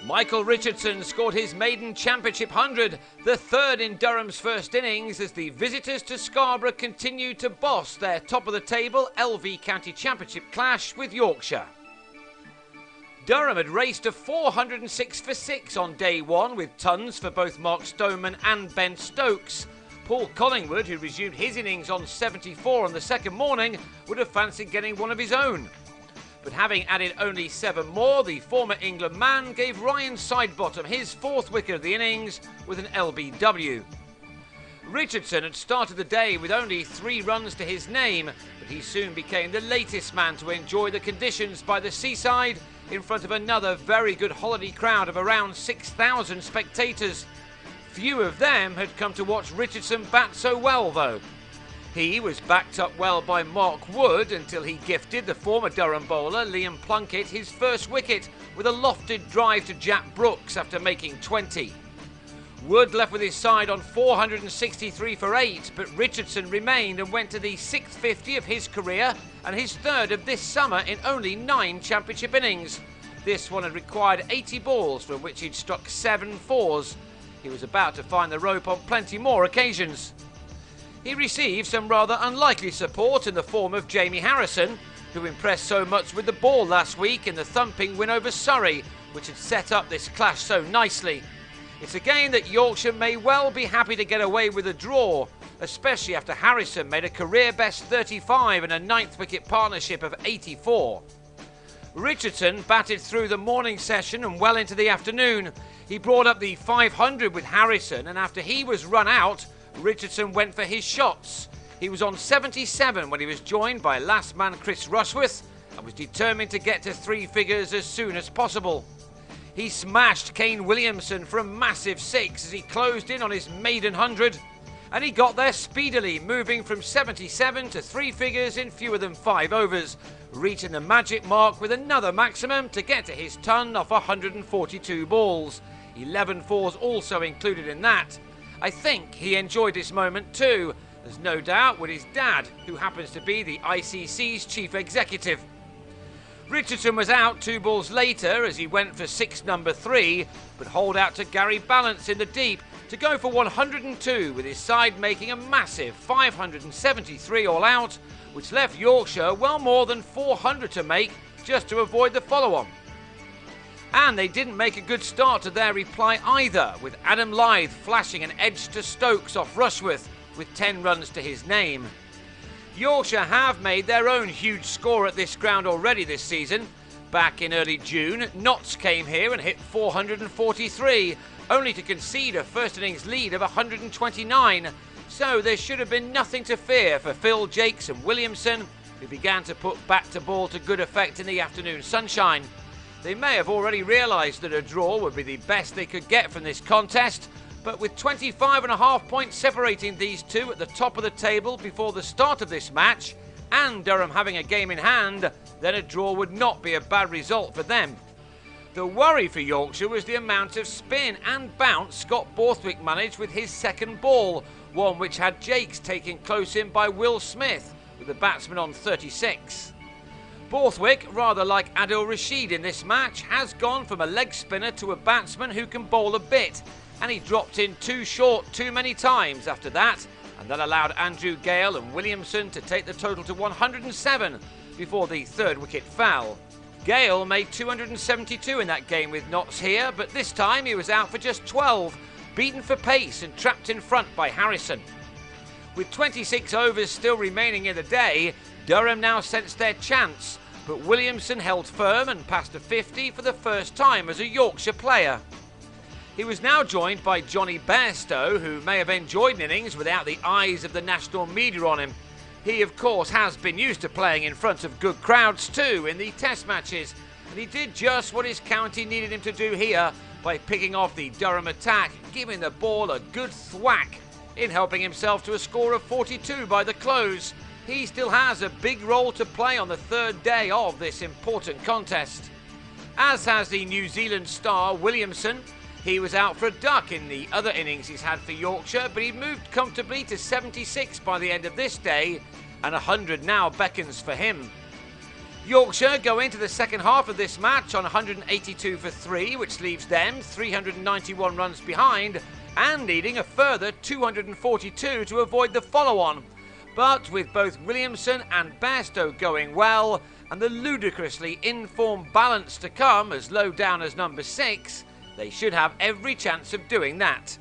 Michael Richardson scored his maiden championship 100, the third in Durham's first innings, as the visitors to Scarborough continued to boss their top-of-the-table LV County Championship clash with Yorkshire. Durham had raced a 406 for 6 on day one, with tons for both Mark Stoneman and Ben Stokes. Paul Collingwood, who resumed his innings on 74 on the second morning, would have fancied getting one of his own. But having added only 7 more, the former England man gave Ryan Sidebottom his 4th wicket of the innings with an LBW. Richardson had started the day with only 3 runs to his name, but he soon became the latest man to enjoy the conditions by the seaside in front of another very good holiday crowd of around 6,000 spectators. Few of them had come to watch Richardson bat so well, though. He was backed up well by Mark Wood until he gifted the former Durham bowler Liam Plunkett his first wicket with a lofted drive to Jack Brooks after making 20. Wood left with his side on 463 for 8, but Richardson remained and went to the 650 of his career and his 3rd of this summer in only 9 championship innings. This one had required 80 balls, from which he'd struck 7 fours. He was about to find the rope on plenty more occasions. He received some rather unlikely support in the form of Jamie Harrison, who impressed so much with the ball last week in the thumping win over Surrey, which had set up this clash so nicely. It's a game that Yorkshire may well be happy to get away with a draw, especially after Harrison made a career-best 35 in a 9th wicket partnership of 84. Richardson batted through the morning session and well into the afternoon. He brought up the 500 with Harrison, and after he was run out, Richardson went for his shots. He was on 77 when he was joined by last man Chris Rushworth and was determined to get to 3 figures as soon as possible. He smashed Kane Williamson for a massive 6 as he closed in on his maiden 100, and he got there speedily, moving from 77 to 3 figures in fewer than 5 overs, reaching the magic mark with another maximum to get to his ton off 142 balls. 11 fours also included in that. I think he enjoyed this moment too, as no doubt with his dad, who happens to be the ICC's chief executive. Richardson was out 2 balls later as he went for 6 number 3, but hauled out to Gary Ballance in the deep to go for 102, with his side making a massive 573 all out, which left Yorkshire well more than 400 to make just to avoid the follow-on. And they didn't make a good start to their reply either, with Adam Lyth flashing an edge to Stokes off Rushworth with 10 runs to his name. Yorkshire have made their own huge score at this ground already this season. Back in early June, Notts came here and hit 443, only to concede a first innings lead of 129, so there should have been nothing to fear for Phil, Jakes and Williamson, who began to put bat to ball to good effect in the afternoon sunshine. They may have already realised that a draw would be the best they could get from this contest, but with 25.5 points separating these two at the top of the table before the start of this match, and Durham having a game in hand, then a draw would not be a bad result for them. The worry for Yorkshire was the amount of spin and bounce Scott Borthwick managed with his second ball, one which had Jakes taken close in by Will Smith, with the batsman on 36. Borthwick, rather like Adil Rashid in this match, has gone from a leg spinner to a batsman who can bowl a bit, and he dropped in too short too many times after that, and that allowed Andrew Gale and Williamson to take the total to 107 before the 3rd wicket fell. Gale made 272 in that game with Notts here, but this time he was out for just 12, beaten for pace and trapped in front by Harrison. With 26 overs still remaining in the day, Durham now sensed their chance, but Williamson held firm and passed a 50 for the first time as a Yorkshire player. He was now joined by Johnny Bairstow, who may have enjoyed an innings without the eyes of the national media on him. He, of course, has been used to playing in front of good crowds too in the test matches, and he did just what his county needed him to do here by picking off the Durham attack, giving the ball a good thwack in helping himself to a score of 42 by the close. He still has a big role to play on the 3rd day of this important contest. As has the New Zealand star Williamson. He was out for a duck in the other innings he's had for Yorkshire, but he moved comfortably to 76 by the end of this day, and 100 now beckons for him. Yorkshire go into the second half of this match on 182 for 3, which leaves them 391 runs behind and needing a further 242 to avoid the follow-on. But with both Williamson and Bairstow going well, and the ludicrously in-form Balance to come as low down as number 6, they should have every chance of doing that.